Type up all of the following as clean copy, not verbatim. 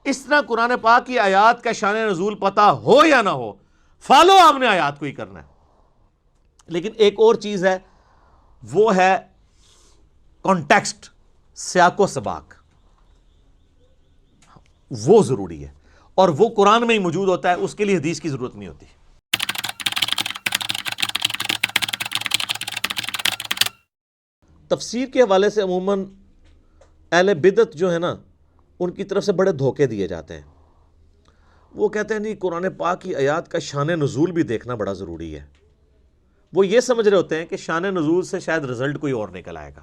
اس طرح قرآن پاک کی آیات کا شان نزول پتہ ہو یا نہ ہو، فالو آپ نے آیات کو ہی کرنا ہے۔ لیکن ایک اور چیز ہے، وہ ہے کانٹیکسٹ، سیاق و سباق، وہ ضروری ہے، اور وہ قرآن میں ہی موجود ہوتا ہے، اس کے لیے حدیث کی ضرورت نہیں ہوتی۔ تفسیر کے حوالے سے عموماً اہل بدعت جو ہے نا، ان کی طرف سے بڑے دھوکے دیے جاتے ہیں۔ وہ کہتے ہیں نہیں، قرآن پاک کی آیات کا شان نزول بھی دیکھنا بڑا ضروری ہے۔ وہ یہ سمجھ رہے ہوتے ہیں کہ شان نزول سے شاید رزلٹ کوئی اور نکل آئے گا۔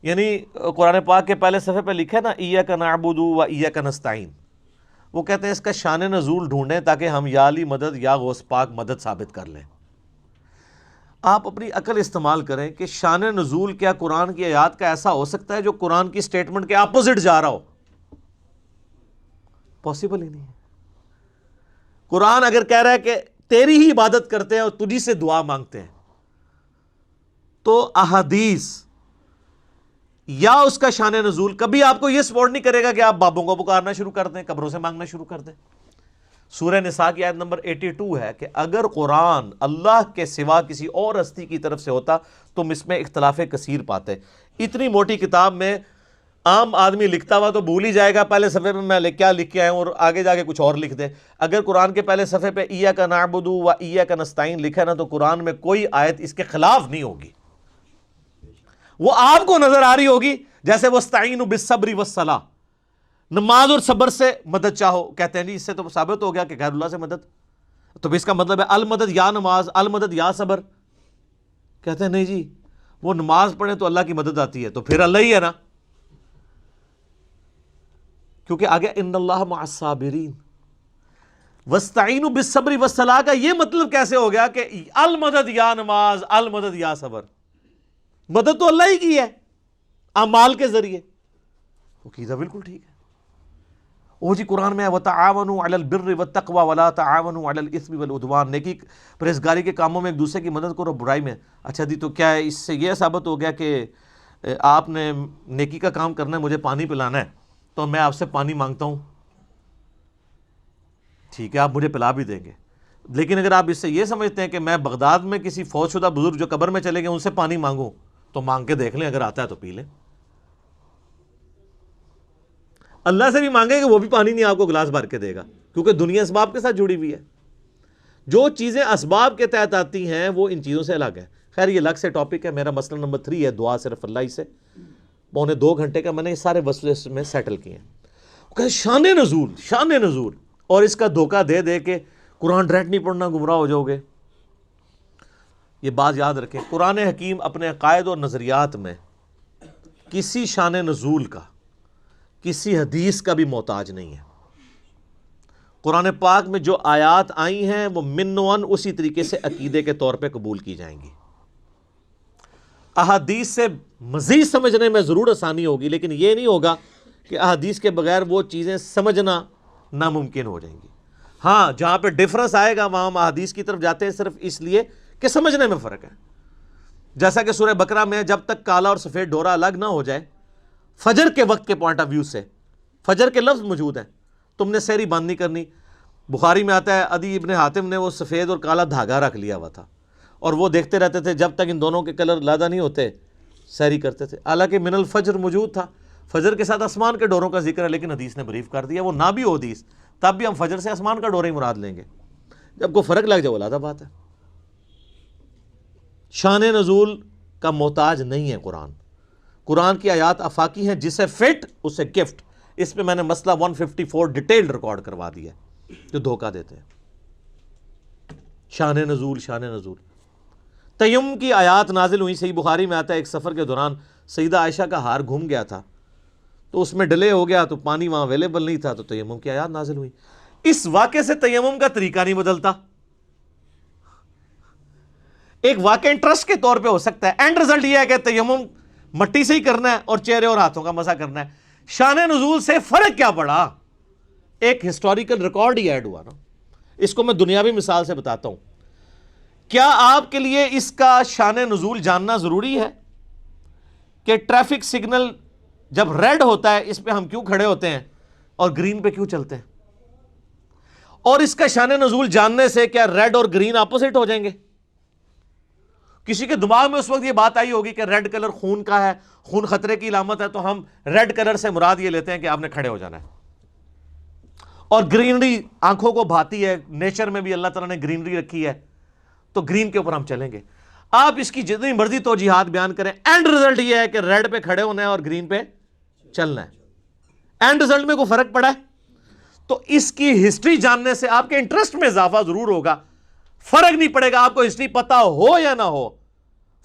یعنی قرآن پاک کے پہلے صفحے پہ لکھا ہے نا ایاک نعبد و ایاک نستعین، وہ کہتے ہیں اس کا شان نزول ڈھونڈیں تاکہ ہم یا علی مدد یا غوث پاک مدد ثابت کر لیں۔ آپ اپنی عقل استعمال کریں کہ شان نزول کیا قرآن کی آیات کا ایسا ہو سکتا ہے جو قرآن کی سٹیٹمنٹ کے اپوزٹ جا رہا ہو؟ پاسبل ہی نہیں ہے۔ قرآن اگر کہہ رہا ہے کہ تیری ہی عبادت کرتے ہیں اور تجھی سے دعا مانگتے ہیں، تو احادیث یا اس کا شان نزول کبھی آپ کو یہ سپورٹ نہیں کرے گا کہ آپ بابوں کو پکارنا شروع کر دیں، قبروں سے مانگنا شروع کر دیں۔ سورہ نساء کی آیت نمبر 82 ہے کہ اگر قرآن اللہ کے سوا کسی اور ہستی کی طرف سے ہوتا تم اس میں اختلاف کثیر پاتے۔ اتنی موٹی کتاب میں عام آدمی لکھتا ہوا تو بھول ہی جائے گا پہلے صفحے میں میں کیا لکھ کے آیا ہوں، اور آگے جا کے کچھ اور لکھ دے۔ اگر قرآن کے پہلے صفحے پہ ایاک نعبد و ایاک نستعین لکھا ہے نا، تو قرآن میں کوئی آیت اس کے خلاف نہیں ہوگی، وہ آپ کو نظر آ رہی ہوگی۔ جیسے وَاسْتَعِینُوا بِالصَّبْرِ وَالصَّلَاةِ، نماز اور صبر سے مدد چاہو، کہتے ہیں نہیں اس سے تو ثابت ہو گیا کہ غیر اللہ سے مدد، تو اس کا مطلب ہے المدد یا نماز، المدد یا صبر۔ کہتے ہیں نہیں جی، وہ نماز پڑھیں تو اللہ کی مدد آتی ہے، تو پھر اللہ ہی ہے نا، کیونکہ آگے ان اللہ مع الصابرین۔ وَاسْتَعِینُوا بِالصَّبْرِ وَالصَّلَاةِ کا یہ مطلب کیسے ہو گیا کہ المدد یا نماز، المدد یا صبر؟ مدد تو اللہ ہی کی ہے اعمال کے ذریعے۔ وہ عقیدہ بالکل ٹھیک ہے۔ وہ جی قرآن میں ہے وَتَعَاوَنُوا عَلَى الْبِرِّ وَالتَّقْوَى وَلَا تَعَاوَنُوا عَلَى الْإِثْمِ وَالْعُدْوَانِ، نیکی پرہیزگاری کے کاموں میں ایک دوسرے کی مدد کرو، برائی میں۔ اچھا جی، تو کیا ہے اس سے یہ ثابت ہو گیا کہ آپ نے نیکی کا کام کرنا ہے، مجھے پانی پلانا ہے تو میں آپ سے پانی مانگتا ہوں، ٹھیک ہے آپ مجھے پلا بھی دیں گے، لیکن اگر آپ اس سے یہ سمجھتے ہیں کہ میں بغداد میں کسی فوت شدہ بزرگ جو قبر میں چلے گئے ان سے پانی مانگوں، تو مانگ کے دیکھ لیں، اگر آتا ہے تو پی لیں۔ اللہ سے بھی مانگے کہ وہ بھی پانی نہیں آپ کو گلاس بھر کے دے گا، کیونکہ دنیا اسباب کے ساتھ جڑی ہوئی ہے۔ جو چیزیں اسباب کے تحت آتی ہیں وہ ان چیزوں سے الگ ہے۔ خیر یہ الگ سے ٹاپک ہے، میرا مسئلہ نمبر 3 ہے دعا صرف اللہ ہی سے، 2.25 گھنٹے کا میں نے یہ سارے وسوسے میں سیٹل کیے ہیں۔ وہ کہتے شان نزول، شان نزول، اور اس کا دھوکہ دے دے کے قرآن ڈائریکٹ نہیں پڑھنا گمراہ ہو جاؤ گے۔ یہ بات یاد رکھیں، قرآن حکیم اپنے عقائد اور نظریات میں کسی شان نزول کا، کسی حدیث کا بھی محتاج نہیں ہے۔ قرآن پاک میں جو آیات آئی ہیں وہ منوان اسی طریقے سے عقیدے کے طور پہ قبول کی جائیں گی۔ احادیث سے مزید سمجھنے میں ضرور آسانی ہوگی، لیکن یہ نہیں ہوگا کہ احادیث کے بغیر وہ چیزیں سمجھنا ناممکن ہو جائیں گی۔ ہاں جہاں پہ ڈفرنس آئے گا وہاں ہم احادیث کی طرف جاتے ہیں صرف اس لیے کہ سمجھنے میں فرق ہے۔ جیسا کہ سورہ بقرہ میں جب تک کالا اور سفید ڈورا الگ نہ ہو جائے، فجر کے وقت کے پوائنٹ آف ویو سے فجر کے لفظ موجود ہیں، تم نے سحری بند نہیں کرنی۔ بخاری میں آتا ہے عدی ابن حاتم نے وہ سفید اور کالا دھاگا رکھ لیا ہوا تھا، اور وہ دیکھتے رہتے تھے جب تک ان دونوں کے کلر لادا نہیں ہوتے سحری کرتے تھے۔ حالانکہ من الفجر موجود تھا، فجر کے ساتھ آسمان کے ڈوروں کا ذکر ہے، لیکن حدیث نے بریف کر دیا وہ نہ بھی ہو حدیث تب بھی ہم فجر سے آسمان کا ڈورا ہی مراد لیں گے۔ جب کوئی فرق لگ جائے وہ علیحدہ بات ہے۔ شان نزول کا محتاج نہیں ہے قرآن۔ قرآن کی آیات آفاقی ہیں، جسے فٹ اسے گفٹ۔ اس پہ میں نے مسئلہ 154 ڈیٹیلڈ ریکارڈ کروا دیا ہے جو دھوکہ دیتے ہیں۔ شان نزول، شان نزول۔ تیمم کی آیات نازل ہوئی، صحیح بخاری میں آتا ہے ایک سفر کے دوران سیدہ عائشہ کا ہار گھوم گیا تھا، تو اس میں ڈیلے ہو گیا تو پانی وہاں اویلیبل نہیں تھا، تو تیمم کی آیات نازل ہوئی۔ اس واقعے سے تیمم کا طریقہ نہیں بدلتا۔ ایک واقعہ انٹرسٹ کے طور پہ ہو سکتا ہے، اینڈ رزلٹ یہ ہے کہ تیمم مٹی سے ہی کرنا ہے اور چہرے اور ہاتھوں کا مسح کرنا ہے۔ شان نزول سے فرق کیا پڑا؟ ایک ہسٹوریکل ریکارڈ ہی ایڈ ہوا نا۔ اس کو میں دنیاوی مثال سے بتاتا ہوں۔ کیا آپ کے لیے اس کا شان نزول جاننا ضروری ہے کہ ٹریفک سگنل جب ریڈ ہوتا ہے اس پہ ہم کیوں کھڑے ہوتے ہیں اور گرین پہ کیوں چلتے ہیں؟ اور اس کا شان نزول جاننے سے کیا ریڈ اور گرین اپوزٹ ہو جائیں گے؟ کسی کے دماغ میں اس وقت یہ بات آئی ہوگی کہ ریڈ کلر خون کا ہے، خون خطرے کی علامت ہے، تو ہم ریڈ کلر سے مراد یہ لیتے ہیں کہ آپ نے کھڑے ہو جانا ہے، اور گرینری آنکھوں کو بھاتی ہے، نیچر میں بھی اللہ تعالیٰ نے گرینری رکھی ہے، تو گرین کے اوپر ہم چلیں گے۔ آپ اس کی جتنی مرضی توجیحات بیان کریں، اینڈ رزلٹ یہ ہے کہ ریڈ پہ کھڑے ہونا ہے اور گرین پہ چلنا ہے۔ اینڈ رزلٹ میں کوئی فرق پڑا ہے؟ تو اس کی ہسٹری جاننے سے آپ کے انٹرسٹ میں اضافہ ضرور ہوگا، فرق نہیں پڑے گا، آپ کو ہسٹری پتا ہو یا نہ ہو،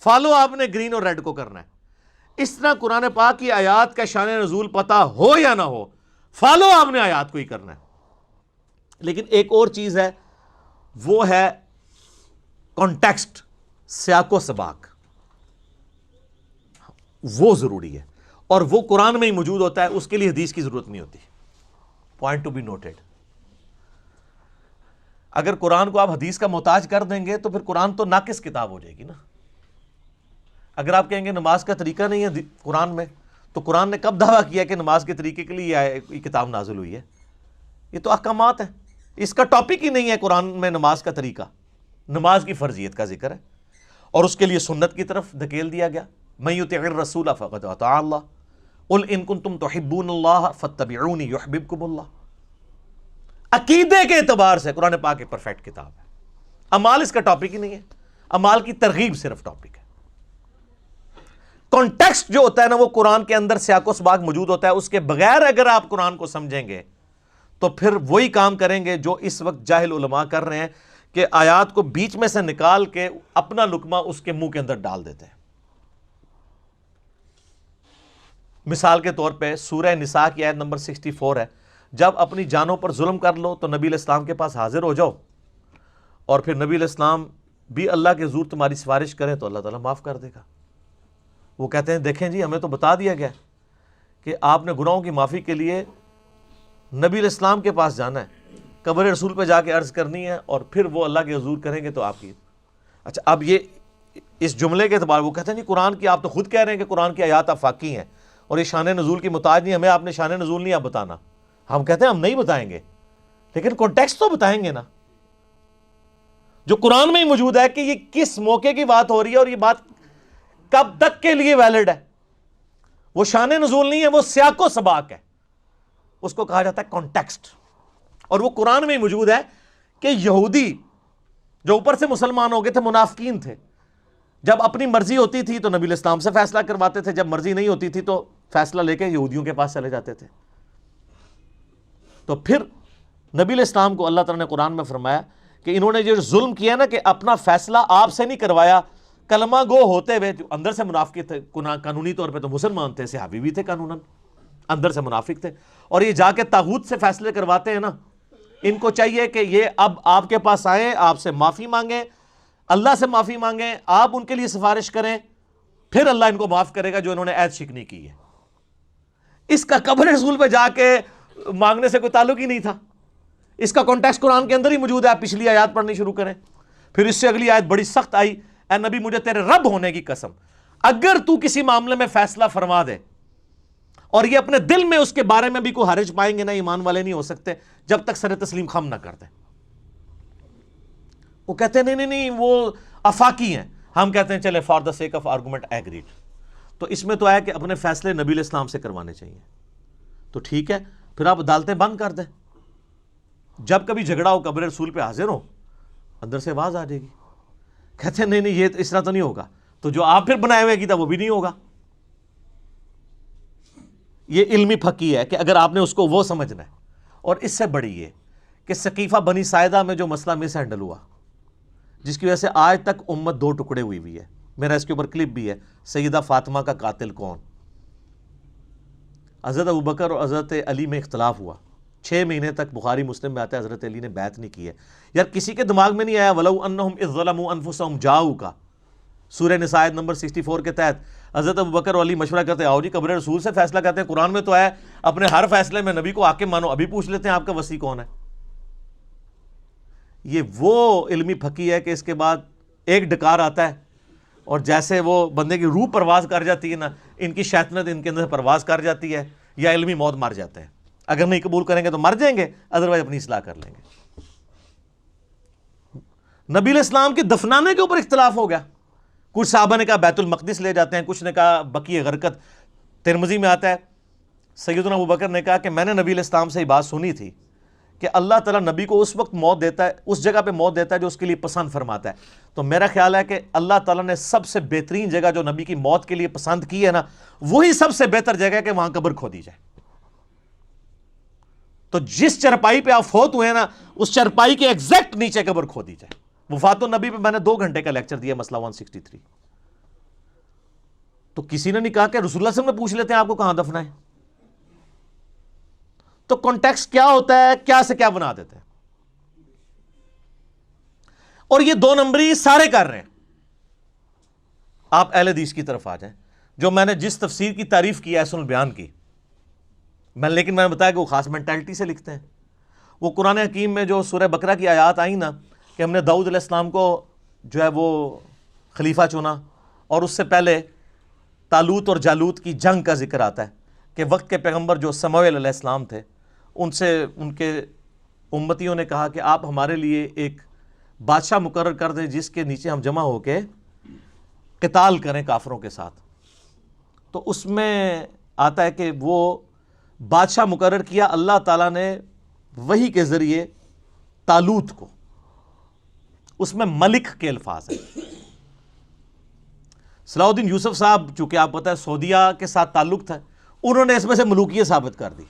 فالو آپ نے گرین اور ریڈ کو کرنا ہے۔ اس طرح قرآن پاک کی آیات کا شان نزول پتا ہو یا نہ ہو، فالو آپ نے آیات کو ہی کرنا ہے۔ لیکن ایک اور چیز ہے، وہ ہے کانٹیکسٹ، سیاق و سباق، وہ ضروری ہے، اور وہ قرآن میں ہی موجود ہوتا ہے، اس کے لیے حدیث کی ضرورت نہیں ہوتی۔ Point to be noted. اگر قرآن کو آپ حدیث کا محتاج کر دیں گے تو پھر قرآن تو ناقص کتاب ہو جائے گی نا۔ اگر آپ کہیں گے نماز کا طریقہ نہیں ہے قرآن میں، تو قرآن نے کب دعویٰ کیا کہ نماز کے طریقے کے لیے یہ کتاب نازل ہوئی ہے؟ یہ تو احکامات ہیں، اس کا ٹاپک ہی نہیں ہے قرآن میں نماز کا طریقہ۔ نماز کی فرضیت کا ذکر ہے، اور اس کے لیے سنت کی طرف دھکیل دیا گیا، من یطع الرسول فقد اطاع اللہ، قل ان کنتم تحبون اللہ فاتبعونی یحببکم اللہ۔ عقیدے کے اعتبار سے قرآن پاک ایک پرفیکٹ کتاب ہے۔ اعمال اس کا ٹاپک ہی نہیں ہے، اعمال کی ترغیب صرف ٹاپک ہے۔ کانٹیکسٹ جو ہوتا ہے نا، وہ قرآن کے اندر سیاق و سباق موجود ہوتا ہے، اس کے بغیر اگر آپ قرآن کو سمجھیں گے تو پھر وہی کام کریں گے جو اس وقت جاہل علماء کر رہے ہیں، کہ آیات کو بیچ میں سے نکال کے اپنا لقمہ اس کے منہ کے اندر ڈال دیتے ہیں۔ مثال کے طور پہ سورہ نساء کی آیت نمبر 64 ہے، جب اپنی جانوں پر ظلم کر لو تو نبی علیہ السلام کے پاس حاضر ہو جاؤ، اور پھر نبی علیہ السلام بھی اللہ کے حضور تمہاری سفارش کریں تو اللہ تعالیٰ معاف کر دے گا۔ وہ کہتے ہیں دیکھیں جی، ہمیں تو بتا دیا گیا کہ آپ نے گناہوں کی معافی کے لیے نبی علیہ السلام کے پاس جانا ہے، قبر رسول پہ جا کے عرض کرنی ہے، اور پھر وہ اللہ کے حضور کریں گے تو آپ کی۔ اچھا، اب یہ اس جملے کے اعتبار وہ کہتے ہیں نہیں، قرآن کی آپ تو خود کہہ رہے ہیں کہ قرآن کی آیات آفاقی ہیں اور یہ شان نزول کی محتاج نہیں، ہمیں آپ نے شان نزول نہیں آپ بتانا۔ ہم کہتے ہیں ہم نہیں بتائیں گے، لیکن کانٹیکسٹ تو بتائیں گے نا، جو قرآن میں ہی موجود ہے کہ یہ کس موقع کی بات ہو رہی ہے اور یہ بات کب تک کے لیے ویلڈ ہے۔ وہ شان نزول نہیں ہے، وہ سیاق و سباق ہے، اس کو کہا جاتا ہے کانٹیکسٹ، اور وہ قرآن میں ہی موجود ہے کہ یہودی جو اوپر سے مسلمان ہو گئے تھے، منافقین تھے، جب اپنی مرضی ہوتی تھی تو نبی علیہ السلام سے فیصلہ کرواتے تھے، جب مرضی نہیں ہوتی تھی تو فیصلہ لے کے یہودیوں کے پاس چلے جاتے تھے۔ تو پھر نبی علیہ السلام کو اللہ تعالیٰ نے قرآن میں فرمایا کہ انہوں نے جو ظلم کیا نا، کہ اپنا فیصلہ آپ سے نہیں کروایا، کلمہ گو ہوتے ہوئے جو اندر سے منافق تھے، قانونی طور پہ تو مسلمان تھے، صحابی بھی تھے قانوناً، اندر سے منافق تھے، اور یہ جا کے طاغوت سے فیصلے کرواتے ہیں نا، ان کو چاہیے کہ یہ اب آپ کے پاس آئیں، آپ سے معافی مانگیں، اللہ سے معافی مانگیں، آپ ان کے لیے سفارش کریں، پھر اللہ ان کو معاف کرے گا جو انہوں نے عہد شکنی کی ہے۔ اس کا قبر رسول پہ جا کے مانگنے سے کوئی تعلق ہی نہیں تھا، اس کا کانٹیکسٹ قرآن کے اندر ہی موجود ہے۔ آپ پچھلی آیات پڑھنی شروع کریں، پھر اس سے اگلی آیت بڑی سخت آئی، اے نبی مجھے تیرے رب ہونے کی قسم، اگر تو کسی معاملے میں فیصلہ فرما دے اور یہ اپنے دل میں اس کے بارے میں بھی کوئی حرج پائیں گے نا، ایمان والے نہیں ہو سکتے جب تک سر تسلیم خم نہ کر دیں۔ وہ کہتے ہیں نہیں وہ افاقی ہیں، ہم کہتے ہیں چلے for the sake of argument agreed. تو اس میں تو ہے کہ اپنے فیصلے نبی علیہ السلام سے کروانے چاہیے، تو ٹھیک ہے، پھر آپ عدالتیں بند کر دیں، جب کبھی جھگڑا ہو قبر رسول پہ حاضر ہو، اندر سے آواز آ جائے گی۔ کہتے ہیں نہیں یہ اس طرح تو نہیں ہوگا، تو جو آپ پھر بنائے ہوئے کی تھا وہ بھی نہیں ہوگا۔ یہ علمی پھکی ہے کہ اگر آپ نے اس کو وہ سمجھنا ہے، اور اس سے بڑی یہ کہ ثقیفہ بنی ساعدہ میں جو مسئلہ مس ہینڈل ہوا، جس کی وجہ سے آج تک امت دو ٹکڑے ہوئی ہوئی ہے، میرا اس کے اوپر کلپ بھی ہے، سیدہ فاطمہ کا قاتل کون؟ حضرت ابوبکر اور حضرت علی میں اختلاف ہوا، 6 مہینے تک بخاری مسلم میں آتا ہے حضرت علی نے بیعت نہیں کی ہے۔ یار کسی کے دماغ میں نہیں آیا وَلَوْ أَنَّهُمْ إِذْ ظَلَمُوا أَنفُسَهُمْ جَاءُوكَ، سورہ نساء آیت نمبر 64 کے تحت حضرت ابوبکر اور علی مشورہ کرتے ہیں، آؤ جی قبر رسول سے فیصلہ کرتے ہیں، قرآن میں تو ہے اپنے ہر فیصلے میں نبی کو حاکم مانو، ابھی پوچھ لیتے ہیں آپ کا وصی کون ہے۔ یہ وہ علمی پھکی ہے کہ اس کے بعد ایک ڈکار آتا ہے اور جیسے وہ بندے کی روح پرواز کر جاتی ہے نا، ان کی شیطنت ان کے اندر پرواز کر جاتی ہے، یا علمی موت مار جاتے ہیں۔ اگر نہیں قبول کریں گے تو مر جائیں گے، ادروائز اپنی اصلاح کر لیں گے۔ نبی علیہ السلام کے دفنانے کے اوپر اختلاف ہو گیا، کچھ صحابہ نے کہا بیت المقدس لے جاتے ہیں، کچھ نے کہا بقیع غرقد۔ ترمذی میں آتا ہے سیدنا ابوبکر نے کہا کہ میں نے نبی علیہ السلام سے یہ بات سنی تھی کہ اللہ تعالیٰ نبی کو اس وقت موت دیتا ہے، اس جگہ پہ موت دیتا ہے جو اس کے لیے پسند فرماتا ہے، تو میرا خیال ہے کہ اللہ تعالیٰ نے سب سے بہترین جگہ جو نبی کی موت کے لیے پسند کی ہے نا، وہی سب سے بہتر جگہ ہے کہ وہاں قبر کھودی جائے۔ تو جس چرپائی پہ آپ فوت ہوئے ہیں نا، اس چرپائی کے ایگزیکٹ نیچے قبر کھودی جائے۔ وفات النبی پہ میں نے 2 گھنٹے کا لیکچر دیا، مسئلہ 163۔ تو کسی نے نہیں کہا کہ رسول اللہ صلی اللہ علیہ وسلم نے پوچھ لیتے ہیں آپ کو کہاں دفنا ہے۔ تو کانٹیکسٹ کیا ہوتا ہے، کیا سے کیا بنا دیتے ہیں، اور یہ 2 نمبری سارے کر رہے ہیں۔ آپ اہل حدیث کی طرف آ جائیں، جو میں نے جس تفسیر کی تعریف کی ہے سن البیان کی، لیکن میں نے بتایا کہ وہ خاص مینٹلٹی سے لکھتے ہیں۔ وہ قرآن حکیم میں جو سورہ بقرہ کی آیات آئیں نا کہ ہم نے داؤد علیہ السلام کو جو ہے وہ خلیفہ چنا، اور اس سے پہلے طالوت اور جالوت کی جنگ کا ذکر آتا ہے کہ وقت کے پیغمبر جو سموئیل علیہ السلام تھے، ان سے ان کے امتیوں نے کہا کہ آپ ہمارے لیے ایک بادشاہ مقرر کر دیں جس کے نیچے ہم جمع ہو کے قتال کریں کافروں کے ساتھ۔ تو اس میں آتا ہے کہ وہ بادشاہ مقرر کیا اللہ تعالیٰ نے وحی کے ذریعے طالوت کو، اس میں ملک کے الفاظ ہیں۔ صلاح الدین یوسف صاحب چونکہ آپ پتہ ہے سعودیہ کے ساتھ تعلق تھا، انہوں نے اس میں سے ملوکیت ثابت کر دی،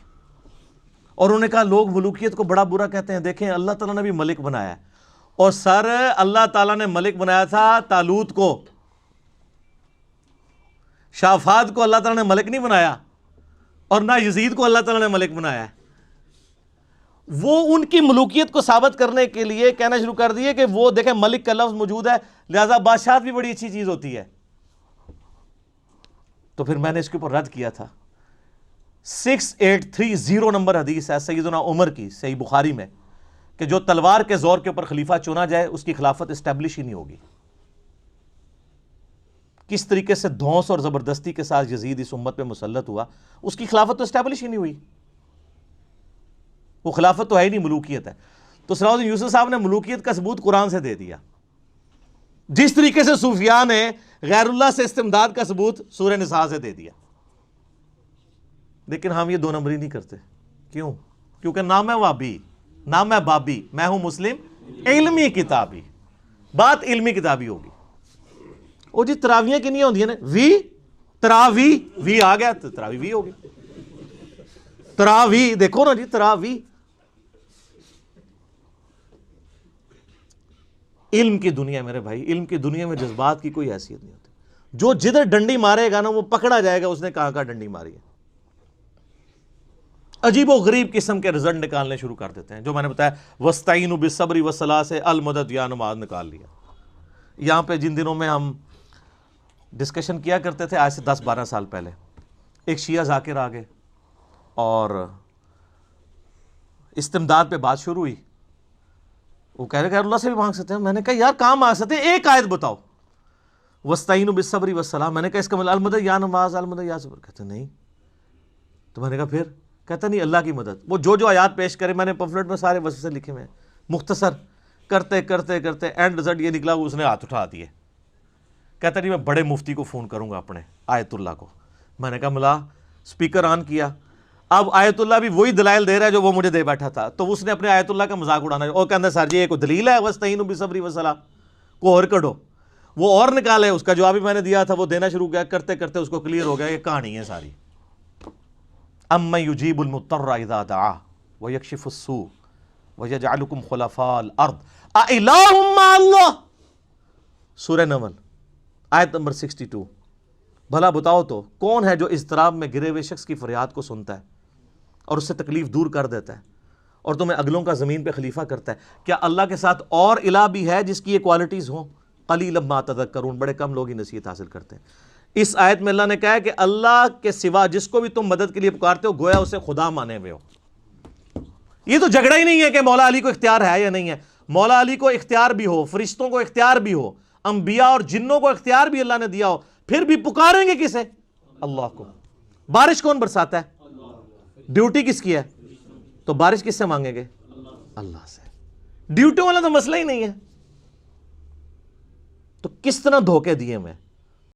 اور انہوں نے کہا لوگ ملوکیت کو بڑا برا کہتے ہیں، دیکھیں اللہ تعالیٰ نے بھی ملک بنایا ہے، اور سر اللہ تعالیٰ نے ملک بنایا تھا طالوت کو، شاہ فہد کو اللہ تعالیٰ نے ملک نہیں بنایا، اور نہ یزید کو اللہ تعالیٰ نے ملک بنایا ہے۔ وہ ان کی ملوکیت کو ثابت کرنے کے لیے کہنا شروع کر دیے کہ وہ دیکھیں ملک کا لفظ موجود ہے، لہذا بادشاہت بھی بڑی اچھی چیز ہوتی ہے۔ تو پھر میں نے اس کے اوپر رد کیا تھا۔ 6830 نمبر حدیث ہے سیدنا عمر کی صحیح بخاری میں کہ جو تلوار کے زور کے اوپر خلیفہ چنا جائے اس کی خلافت اسٹیبلش ہی نہیں ہوگی۔ کس طریقے سے دھونس اور زبردستی کے ساتھ یزید اس امت پہ مسلط ہوا، اس کی خلافت تو اسٹیبلش ہی نہیں ہوئی، وہ خلافت تو ہے ہی نہیں، ملوکیت ہے۔ تو صلاح الدین یوسف صاحب نے ملوکیت کا ثبوت قرآن سے دے دیا، جس طریقے سے صوفیاء نے غیر اللہ سے استمداد کا ثبوت سورہ نساء سے دے دیا۔ لیکن ہم یہ 2 نمبری نہیں کرتے، کیوں؟ کیونکہ نہ میں وابی نہ میں بابی، میں ہوں مسلم علمی کتابی، بات علمی کتابی ہوگی۔ او جی تراویاں کنیاں ہوندی ہیں نا، وی تراوی، وی آ گیا تو تراوی وی ہوگی، تراوی دیکھو نا جی، تراوی۔ علم کی دنیا میرے بھائی، علم کی دنیا میں جذبات کی کوئی حیثیت نہیں ہوتی۔ جو جدھر ڈنڈی مارے گا نا وہ پکڑا جائے گا اس نے کہاں ڈنڈی ماری ہے۔ عجیب و غریب قسم کے رزلٹ نکالنے شروع کر دیتے ہیں، جو میں نے بتایا وَاسْتَعِينُوا بِالصَّبْرِ وَالصَّلَاةِ سے المدد یا نماز نکال لیا۔ یہاں پہ جن دنوں میں ہم ڈسکشن کیا کرتے تھے آج سے 10-12 سال پہلے، ایک شیعہ ذاکر آ گئے اور استمداد پہ بات شروع ہوئی۔ وہ کہہ رہے کہ اللہ سے بھی مانگ سکتے ہیں۔ میں نے کہا یار کہاں مانگ سکتے ہیں، ایک آیت بتاؤ، وَاسْتَعِينُوا بِالصَّبْرِ وَالصَّلَاةِ۔ میں نے کہا اس کا مطلب المدد یا نماز، المدد یا صبر، کہتے نہیں۔ تو میں نے کہا پھر؟ کہتا نہیں اللہ کی مدد۔ وہ جو آیات پیش کرے، میں نے پمفلٹ میں سارے وصف لکھے ہوئے ہیں، مختصر کرتے کرتے کرتے اینڈ رزلٹ یہ نکلا اس نے ہاتھ اٹھا دیے۔ کہتا نہیں میں بڑے مفتی کو فون کروں گا اپنے آیت اللہ کو۔ میں نے کہا ملا سپیکر آن کیا، اب آیت اللہ بھی وہی دلائل دے رہا ہے جو وہ مجھے دے بیٹھا تھا، تو اس نے اپنے آیت اللہ کا مذاق اڑانا اور کہتا سر جی یہ کوئی دلیل ہے وَاسْتَعِينُوا بِالصَّبْرِ وَالصَّلَاةِ، کو اور کڈو۔ وہ اور نکالے، اس کا جواب بھی میں نے دیا تھا، وہ دینا شروع کیا، کرتے کرتے اس کو کلیئر ہو گیا یہ کہانی ہے ساری۔ اَمَّن يُجِيبُ الْمُضْطَرَّ إِذَا دَعَاهُ وَيَكْشِفُ السُّوءَ وَيَجْعَلُكُمْ خُلَفَاءَ الْأَرْضِ أَإِلَٰهٌ مَّعَ اللَّهِ، سورہ نمل آیت نمبر 62۔ بھلا بتاؤ تو کون ہے جو اضطراب میں گرے ہوئے شخص کی فریاد کو سنتا ہے اور اس سے تکلیف دور کر دیتا ہے اور تمہیں اگلوں کا زمین پہ خلیفہ کرتا ہے؟ کیا اللہ کے ساتھ اور الہ بھی ہے جس کی یہ کوالٹیز ہوں؟ قلیلا ما تذکرون، بڑے کم لوگ ہی نصیحت حاصل کرتے ہیں۔ اس آیت میں اللہ نے کہا ہے کہ اللہ کے سوا جس کو بھی تم مدد کے لیے پکارتے ہو گویا اسے خدا مانے ہوئے ہو۔ یہ تو جھگڑا ہی نہیں ہے کہ مولا علی کو اختیار ہے یا نہیں ہے، مولا علی کو اختیار بھی ہو، فرشتوں کو اختیار بھی ہو، انبیاء اور جنوں کو اختیار بھی اللہ نے دیا ہو، پھر بھی پکاریں گے کسے؟ اللہ کو۔ بارش کون برساتا ہے؟ ڈیوٹی کس کی ہے؟ تو بارش کس سے مانگیں گے؟ اللہ سے. ڈیوٹیوں والا تو مسئلہ ہی نہیں ہے. تو کس طرح دھوکے دیے میں.